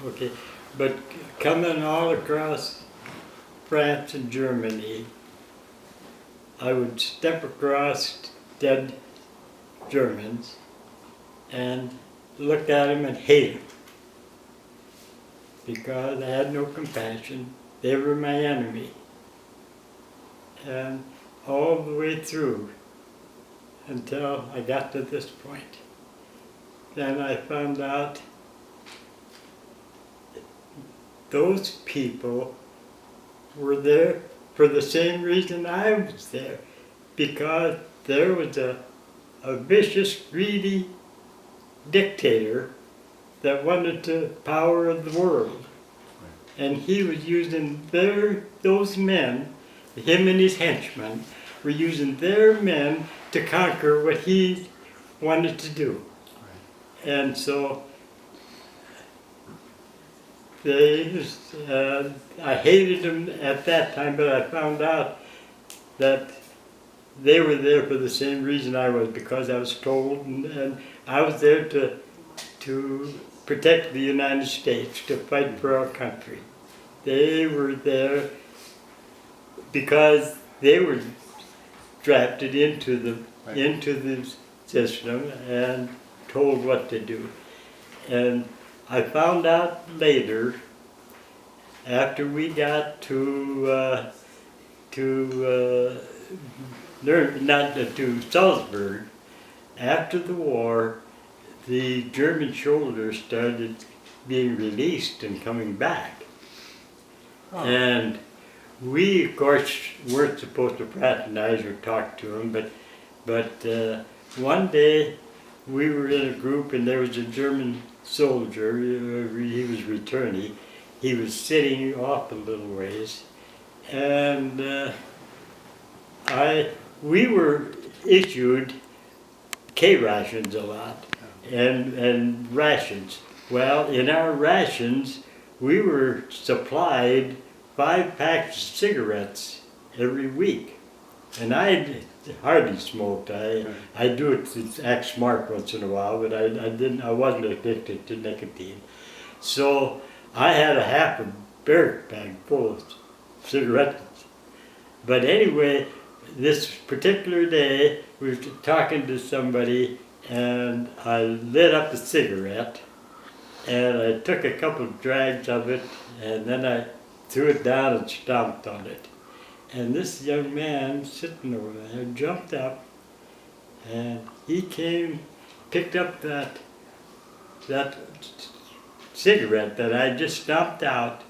Okay, but coming all across France and Germany, I would step across dead Germans and look at them and hate them because I had no compassion. They were my enemy. And all the way through until I got to this point. Then I found out those people were there for the same reason I was there, because there was a vicious, greedy dictator that wanted the power of the world. And he was using those men, him and his henchmen, were using their men to conquer what he wanted to do. And so I hated them at that time, but I found out that they were there for the same reason I was, because I was told, and I was there to protect the United States, to fight for our country. They were there because they were drafted into the system and told what to do. And I found out later, after we got to Salzburg, after the war, the German soldiers started being released and coming back. Oh. And we, of course, weren't supposed to fraternize or talk to them, but one day we were in a group and there was a German soldier, he was returning, he was sitting off a little ways, and we were issued K-rations a lot, and rations. Well, in our rations, we were supplied 5 packs of cigarettes every week. And I hardly smoked. I do it to act smart once in a while, but I wasn't addicted to nicotine. So I had a half a beer bag full of cigarettes. But anyway, this particular day, we were talking to somebody, and I lit up a cigarette, and I took a couple of drags of it, and then I threw it down and stomped on it. And this young man sitting over there jumped up, and he came, picked up that cigarette that I just stomped out,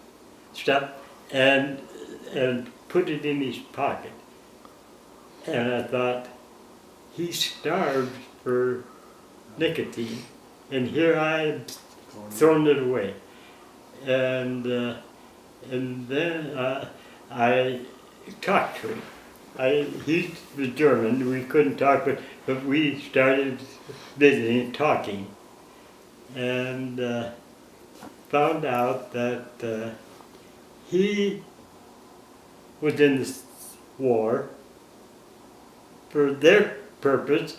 and put it in his pocket. And I thought, he starved for nicotine, and here I had thrown it away. And then I talked to him. He was German, we couldn't talk, but we started visiting, talking, and found out that he was in this war for their purpose,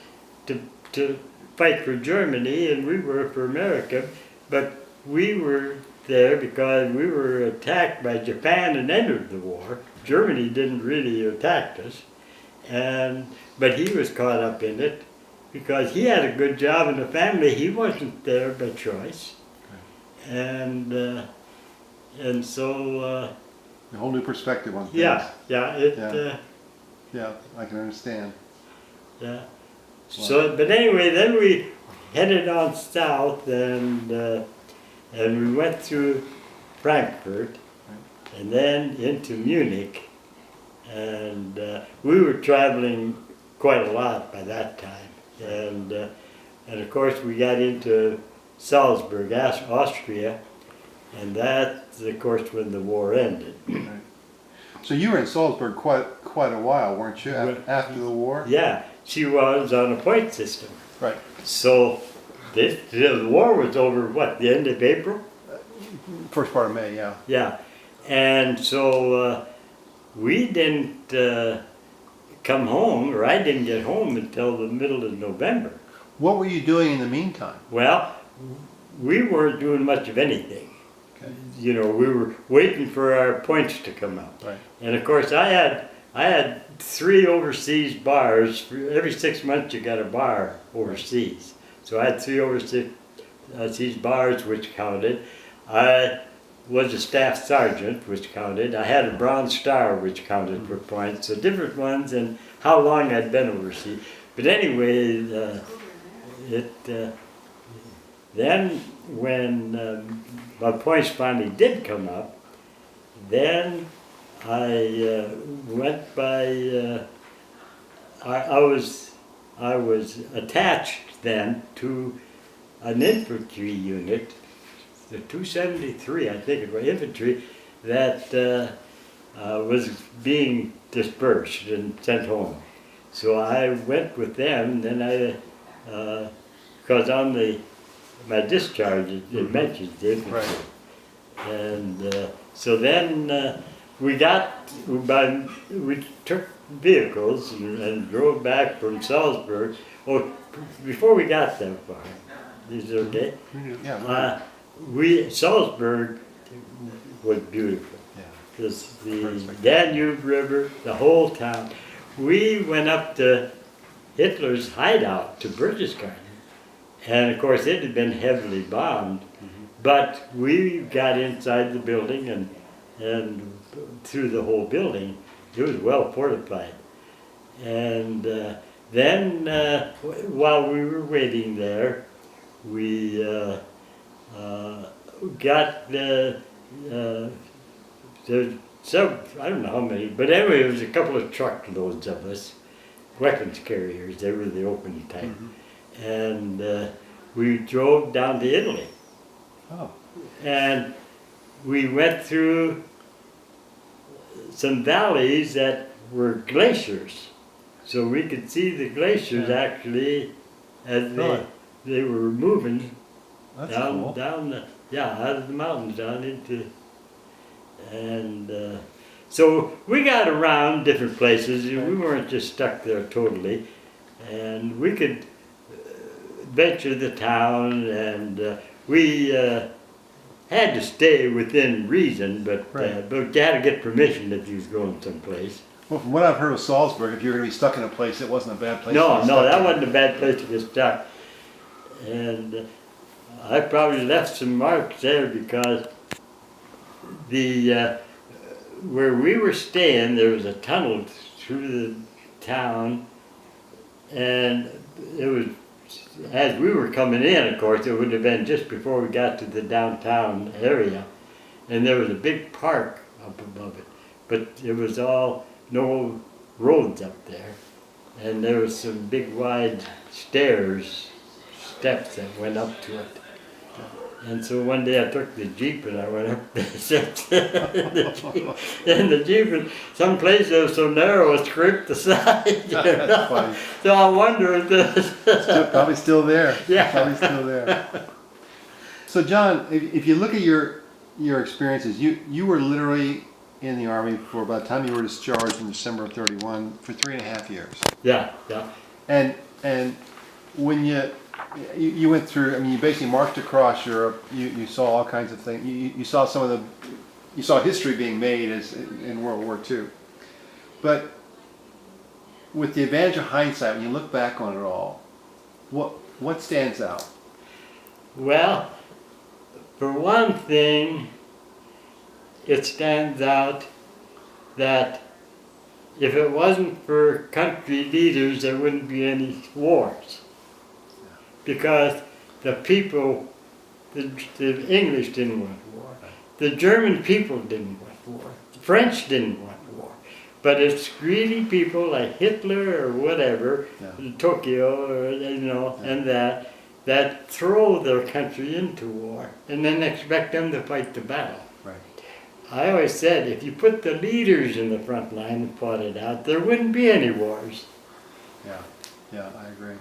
to fight for Germany, and we were for America, but we were there because we were attacked by Japan and entered the war. Germany didn't really attack us, but he was caught up in it because he had a good job in the family. He wasn't there by choice, and so a whole new perspective on things. Yeah, I can understand. Yeah. Wow. So, but anyway, then we headed on south, and we went through Frankfurt, and then into Munich, and we were traveling quite a lot by that time, and of course we got into Salzburg, Austria, and that's of course when the war ended. Right. So you were in Salzburg quite a while, weren't you, after the war? Yeah, she was on a point system. Right. So the war was over, what, the end of April? First part of May, yeah. Yeah, and so we didn't come home, or I didn't get home until the middle of November. What were you doing in the meantime? Well, we weren't doing much of anything. you know, we were waiting for our points to come up. Right. And of course, I had 3 overseas bars. Every 6 months, you got a bar overseas. So I had 3 overseas bars, which counted. I was a staff sergeant, which counted. I had a Bronze Star, which counted for points. So different ones and how long I'd been overseas. But anyway, then when my points finally did come up, then I went by. I was attached then to an infantry unit, the 273, I think it was infantry, that was being dispersed and sent home. So I went with them. Then because on my discharge it mentions the infantry. Right. And so then we took vehicles and drove back from Salzburg. Oh, before we got that far, is it okay? Yeah. Salzburg was beautiful. Yeah. This, the Perfect. Danube River, the whole town. We went up to Hitler's hideout to Berchtesgaden. And of course it had been heavily bombed, but we got inside the building and through the whole building. It was well fortified. And then while we were waiting there, we got there's some, I don't know how many, but anyway, it was a couple of truckloads of us, weapons carriers. They were the open type. And we drove down to Italy. Oh. And we went through some valleys that were glaciers. So we could see the glaciers actually as they were moving That's down, cool. out of the mountains down into, and so we got around different places. We weren't just stuck there totally, and we could venture the town, and we had to stay within reason, but you had to get permission if you was going someplace. Well, from what I've heard of Salzburg, if you're going to be stuck in a place, it wasn't a bad place. No, to be stuck that in. wasn't a bad place to get stuck. And I probably left some marks there because the where we were staying, there was a tunnel through the town, and it was, as we were coming in, of course, it would have been just before we got to the downtown area, and there was a big park up above it, but it was all no roads up there, and there was some big wide steps that went up to it. And so one day I took the Jeep and I went up the steps in the Jeep, and some place that was so narrow it scraped the side. That's funny. So I wonder if this. Probably still there. Yeah. Probably still there. So John, if you look at your experiences, you were literally in the Army for about the time you were discharged in December of 31 for 3.5 years. Yeah. And when you went through, I mean, you basically marched across Europe. You saw all kinds of things. You saw you saw history being made in World War II. But with the advantage of hindsight, when you look back on it all, what stands out? Well, for one thing, it stands out that if it wasn't for country leaders, there wouldn't be any wars. Because the people, the English didn't want war. The German people didn't want war. The French didn't want war. But it's greedy people like Hitler or whatever, Tokyo, or, and that throw their country into war and then expect them to fight the battle. Right. I always said, if you put the leaders in the front line and fought it out, there wouldn't be any wars. Yeah, I agree.